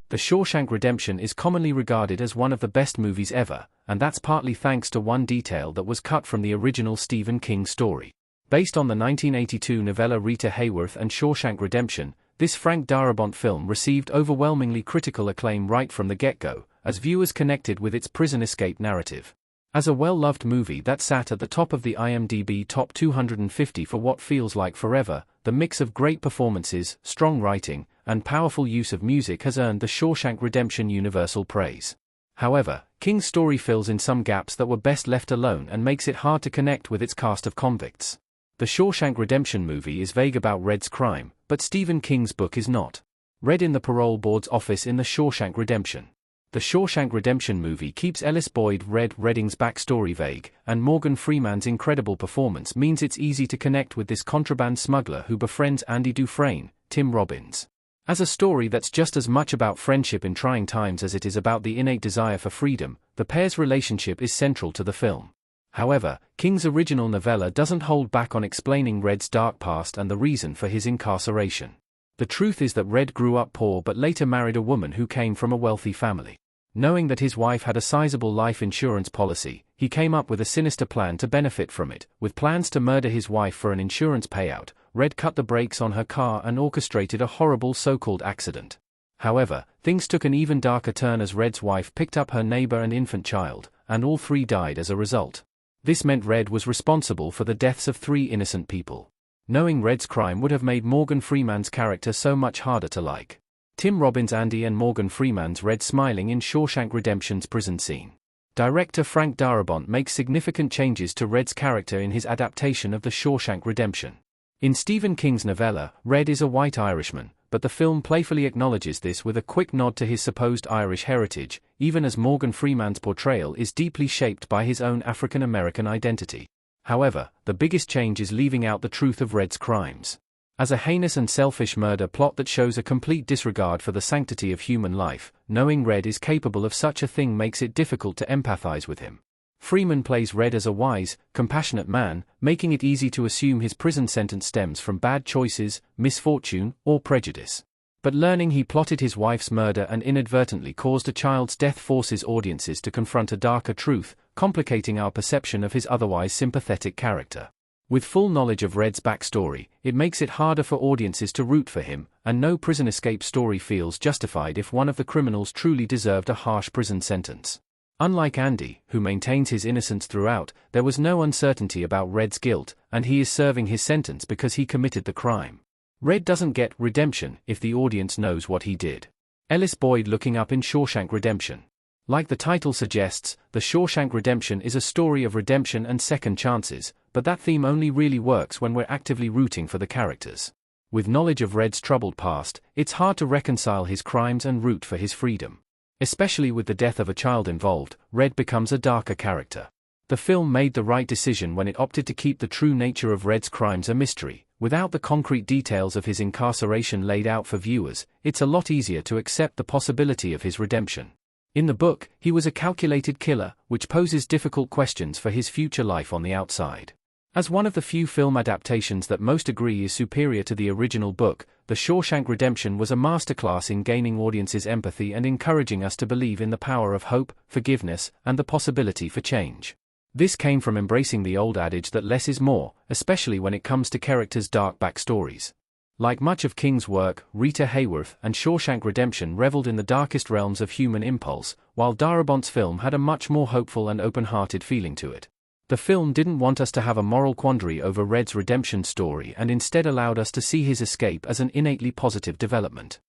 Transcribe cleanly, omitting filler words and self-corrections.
The Shawshank Redemption is commonly regarded as one of the best movies ever, and that's partly thanks to one detail that was cut from the original Stephen King story. Based on the 1982 novella Rita Hayworth and Shawshank Redemption, this Frank Darabont film received overwhelmingly critical acclaim right from the get-go, as viewers connected with its prison escape narrative. As a well-loved movie that sat at the top of the IMDb Top 250 for what feels like forever, the mix of great performances, strong writing, and powerful use of music has earned the Shawshank Redemption universal praise. However, King's story fills in some gaps that were best left alone and makes it hard to connect with its cast of convicts. The Shawshank Redemption movie is vague about Red's crime, but Stephen King's book is not. Red in the parole board's office in The Shawshank Redemption. The Shawshank Redemption movie keeps Ellis Boyd Red Redding's backstory vague, and Morgan Freeman's incredible performance means it's easy to connect with this contraband smuggler who befriends Andy Dufresne, Tim Robbins. As a story that's just as much about friendship in trying times as it is about the innate desire for freedom, the pair's relationship is central to the film. However, King's original novella doesn't hold back on explaining Red's dark past and the reason for his incarceration. The truth is that Red grew up poor but later married a woman who came from a wealthy family. Knowing that his wife had a sizable life insurance policy, he came up with a sinister plan to benefit from it. With plans to murder his wife for an insurance payout, Red cut the brakes on her car and orchestrated a horrible so-called accident. However, things took an even darker turn as Red's wife picked up her neighbor and infant child, and all three died as a result. This meant Red was responsible for the deaths of 3 innocent people. Knowing Red's crime would have made Morgan Freeman's character so much harder to like. Tim Robbins' Andy and Morgan Freeman's Red smiling in Shawshank Redemption's prison scene. Director Frank Darabont makes significant changes to Red's character in his adaptation of The Shawshank Redemption. In Stephen King's novella, Red is a white Irishman, but the film playfully acknowledges this with a quick nod to his supposed Irish heritage, even as Morgan Freeman's portrayal is deeply shaped by his own African-American identity. However, the biggest change is leaving out the truth of Red's crimes. As a heinous and selfish murder plot that shows a complete disregard for the sanctity of human life, knowing Red is capable of such a thing makes it difficult to empathize with him. Freeman plays Red as a wise, compassionate man, making it easy to assume his prison sentence stems from bad choices, misfortune, or prejudice. But learning he plotted his wife's murder and inadvertently caused a child's death forces audiences to confront a darker truth, complicating our perception of his otherwise sympathetic character. With full knowledge of Red's backstory, it makes it harder for audiences to root for him, and no prison escape story feels justified if one of the criminals truly deserved a harsh prison sentence. Unlike Andy, who maintains his innocence throughout, there was no uncertainty about Red's guilt, and he is serving his sentence because he committed the crime. Red doesn't get redemption if the audience knows what he did. Ellis Boyd looking up in Shawshank Redemption. Like the title suggests, The Shawshank Redemption is a story of redemption and second chances, but that theme only really works when we're actively rooting for the characters. With knowledge of Red's troubled past, it's hard to reconcile his crimes and root for his freedom. Especially with the death of a child involved, Red becomes a darker character. The film made the right decision when it opted to keep the true nature of Red's crimes a mystery. Without the concrete details of his incarceration laid out for viewers, it's a lot easier to accept the possibility of his redemption. In the book, he was a calculated killer, which poses difficult questions for his future life on the outside. As one of the few film adaptations that most agree is superior to the original book, The Shawshank Redemption was a masterclass in gaining audiences' empathy and encouraging us to believe in the power of hope, forgiveness, and the possibility for change. This came from embracing the old adage that less is more, especially when it comes to characters' dark backstories. Like much of King's work, Rita Hayworth and Shawshank Redemption reveled in the darkest realms of human impulse, while Darabont's film had a much more hopeful and open-hearted feeling to it. The film didn't want us to have a moral quandary over Red's redemption story and instead allowed us to see his escape as an innately positive development.